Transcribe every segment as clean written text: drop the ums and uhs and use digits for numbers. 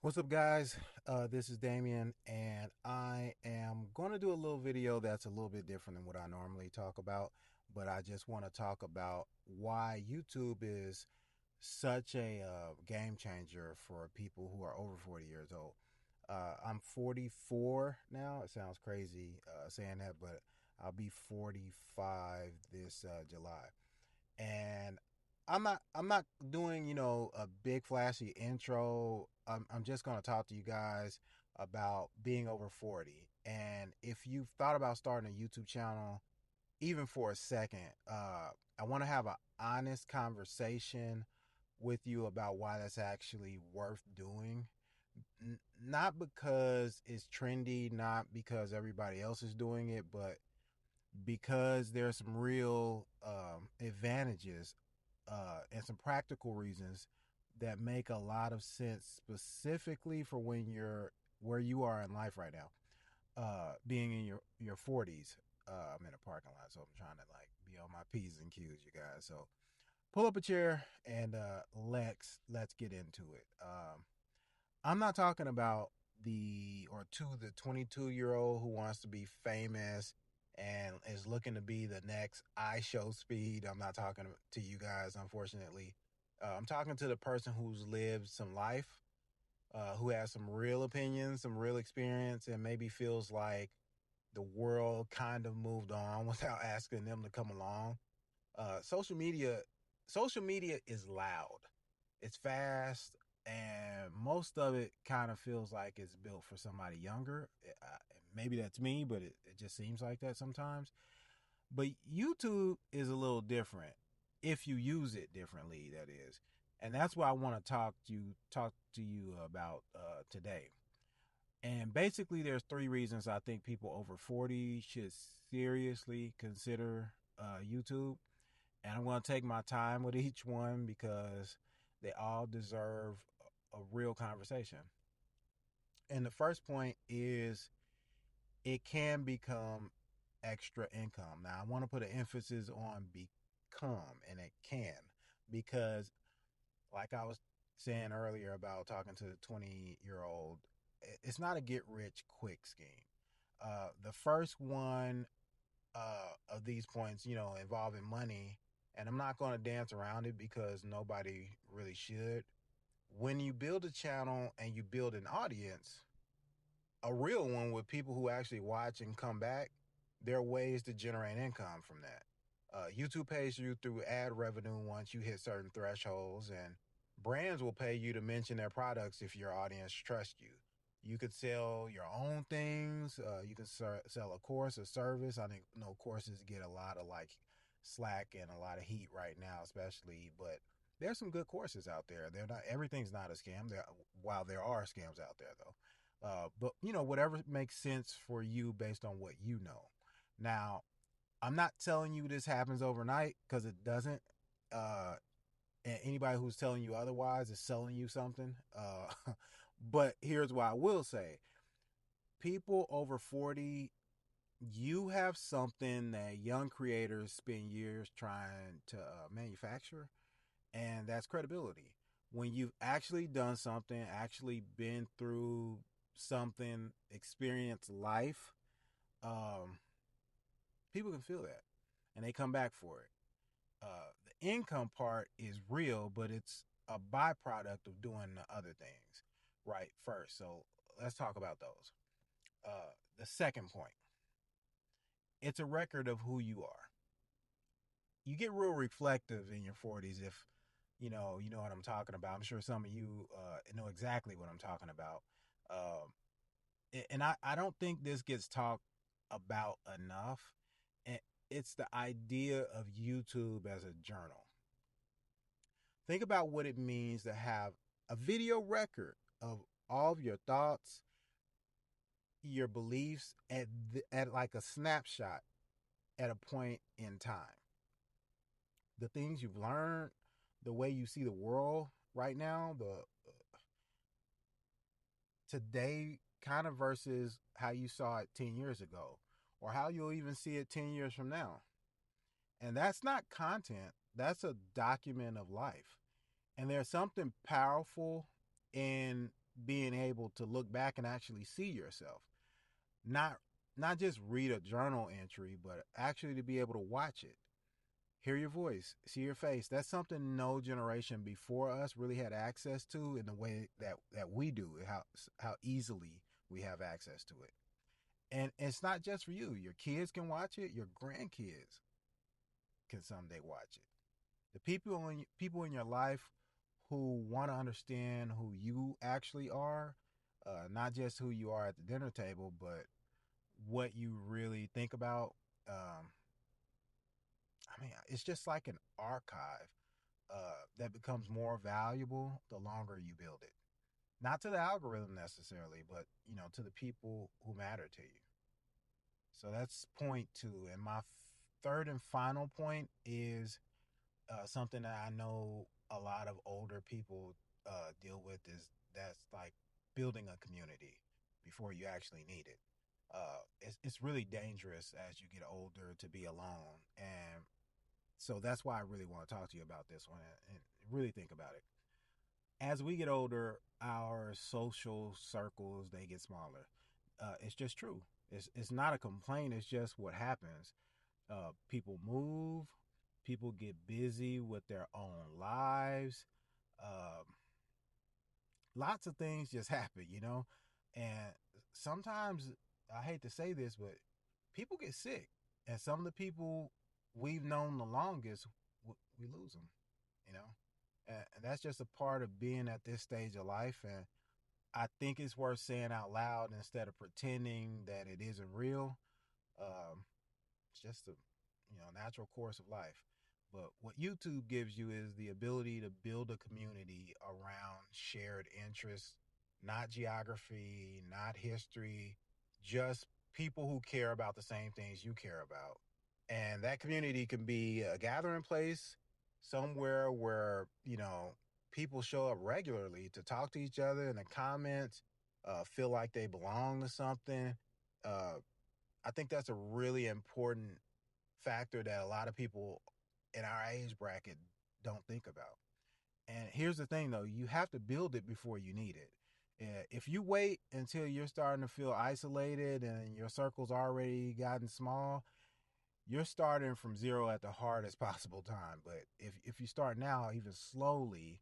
What's up, guys? This is Damien, and I am going to do a little video that's a little bit different than what I normally talk about. But I just want to talk about why YouTube is such a game changer for people who are over 40 years old. I'm 44 now. It sounds crazy saying that, but I'll be 45 this July. And I'm not doing a big flashy intro. I'm just going to talk to you guys about being over 40. And if you've thought about starting a YouTube channel even for a second, I want to have an honest conversation with you about why that's actually worth doing. Not because it's trendy, not because everybody else is doing it, but because there's some real advantages and some practical reasons that make a lot of sense, specifically for when you're where you are in life right now. Being in your 40s. I'm in a parking lot, so I'm trying to like be on my P's and Q's, you guys. So pull up a chair and let's get into it. I'm not talking about the 22-year-old who wants to be famous and is looking to be the next I Show Speed. I'm not talking to you guys, unfortunately. I'm talking to the person who's lived some life, who has some real opinions, some real experience, and maybe feels like the world kind of moved on without asking them to come along. Uh, social media, social media is loud. It's fast, and most of it kind of feels like it's built for somebody younger. Maybe that's me, but it just seems like that sometimes. But YouTube is a little different if you use it differently. That is, and that's what I want to talk to you about today. And basically, there's three reasons I think people over 40 should seriously consider YouTube, and I'm going to take my time with each one because they all deserve a real conversation. And the first point is it can become extra income. Now, I want to put an emphasis on become, and it can, because like I was saying earlier about talking to the 20-year-old, it's not a get rich quick scheme. The first one of these points, involving money, and I'm not going to dance around it because nobody really should. When you build a channel and you build an audience, a real one with people who actually watch and come back, there are ways to generate income from that. YouTube pays you through ad revenue once you hit certain thresholds, and brands will pay you to mention their products if your audience trusts you. You could sell your own things. You can sell a course or service. I think courses get a lot of like slack and a lot of heat right now, especially. But there's some good courses out there. They're not everything's not a scam. While there are scams out there though. But whatever makes sense for you based on what you know. Now, I'm not telling you this happens overnight because it doesn't. Uh, and anybody who's telling you otherwise is selling you something. But here's what I will say: people over 40, you have something that young creators spend years trying to manufacture, and that's credibility. When you've actually done something, actually been through something, experienced life, um, people can feel that and they come back for it. The income part is real, but it's a byproduct of doing the other things right first. So let's talk about those. The second point, it's a record of who you are. You get real reflective in your 40s if you know what I'm talking about. I'm sure some of you know exactly what I'm talking about. And I don't think this gets talked about enough. And it's the idea of YouTube as a journal. Think about what it means to have a video record of all of your thoughts, your beliefs at like a snapshot at a point in time. The things you've learned, the way you see the world right now, the today kind of versus how you saw it 10 years ago or how you'll even see it 10 years from now. And that's not content, that's a document of life. And there's something powerful in being able to look back and actually see yourself, not not just read a journal entry, but actually to be able to watch it, hear your voice, see your face. That's something no generation before us really had access to in the way that we do. How easily we have access to it, and it's not just for you. Your kids can watch it. Your grandkids can someday watch it. The people in your life who want to understand who you actually are, not just who you are at the dinner table, but what you really think about. Um, I mean, it's just like an archive that becomes more valuable the longer you build it. Not to the algorithm necessarily, but to the people who matter to you. So that's point two. And my third and final point is something that I know a lot of older people deal with, is that's like building a community before you actually need it. It's really dangerous as you get older to be alone, and so that's why I really want to talk to you about this one and really think about it. As we get older, our social circles, they get smaller. It's just true. It's not a complaint. It's just what happens. People move. People get busy with their own lives. Um, Lots of things just happen. And sometimes, I hate to say this, but people get sick, and some of the people we've known the longest, we lose them. You know, and that's just a part of being at this stage of life. And I think it's worth saying out loud instead of pretending that it isn't real. Um, it's just a natural course of life. But what YouTube gives you is the ability to build a community around shared interests, not geography, not history, just people who care about the same things you care about. And that community can be a gathering place, somewhere where, people show up regularly to talk to each other in the comments, feel like they belong to something. Uh, I think that's a really important factor that a lot of people in our age bracket don't think about. And here's the thing, though, you have to build it before you need it. If you wait until you're starting to feel isolated and your circle's already gotten small, you're starting from zero at the hardest possible time. But if you start now, even slowly,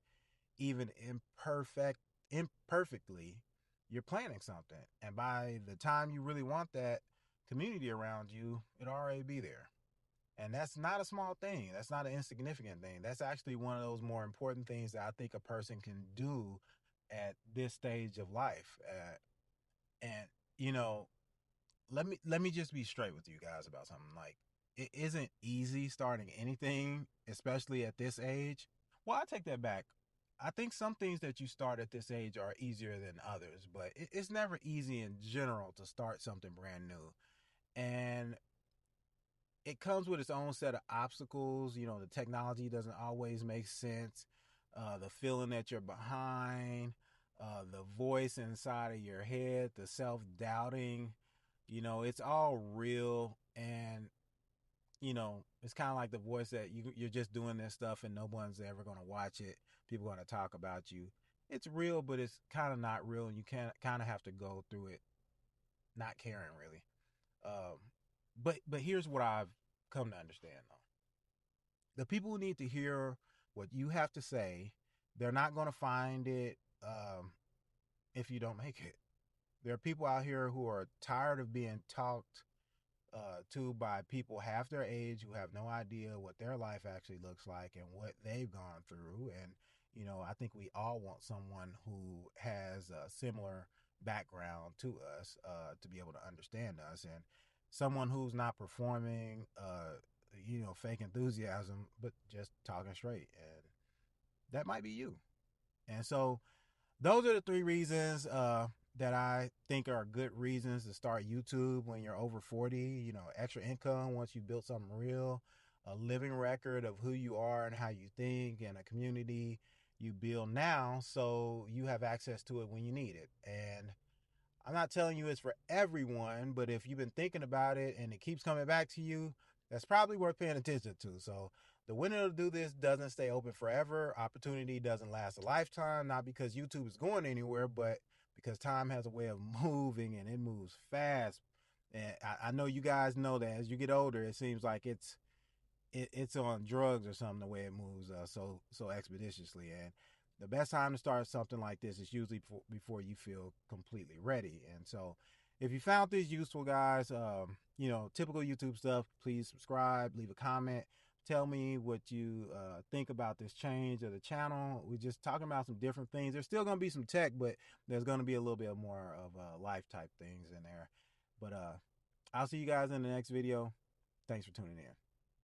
even imperfectly, you're planning something. And by the time you really want that community around you, it'll already be there. And that's not a small thing. That's not an insignificant thing. That's actually one of those more important things that I think a person can do at this stage of life. And you know, let me just be straight with you guys about something. Like, it isn't easy starting anything, especially at this age. Well, I take that back. I think some things that you start at this age are easier than others, but it's never easy in general to start something brand new. And it comes with its own set of obstacles. The technology doesn't always make sense. The feeling that you're behind, the voice inside of your head, the self doubting, it's all real. And, it's kind of like the voice that you're just doing this stuff and no one's ever going to watch it. People are going to talk about you. It's real, but it's kind of not real. And you kind of have to go through it not caring really. Um, but here's what I've come to understand though. The people who need to hear what you have to say, they're not going to find it if you don't make it. There are people out here who are tired of being talked to by people half their age who have no idea what their life actually looks like and what they've gone through. And, I think we all want someone who has a similar background to us to be able to understand us, and someone who's not performing, fake enthusiasm, but just talking straight. And that might be you. And so those are the three reasons that I think are good reasons to start YouTube when you're over 40. Extra income once you built something real, a living record of who you are and how you think, and a community you build now so you have access to it when you need it. And I'm not telling you it's for everyone, but if you've been thinking about it and it keeps coming back to you, that's probably worth paying attention to. So the window to do this doesn't stay open forever. Opportunity doesn't last a lifetime, not because YouTube is going anywhere, but because time has a way of moving, and it moves fast. And I know you guys know that as you get older, it seems like it's on drugs or something, the way it moves so expeditiously. And the best time to start something like this is usually before you feel completely ready. And so if you found this useful, guys, typical YouTube stuff, please subscribe, leave a comment, tell me what you think about this change of the channel. We're just talking about some different things. There's still going to be some tech, but there's going to be a little bit more of life type things in there. But I'll see you guys in the next video. Thanks for tuning in.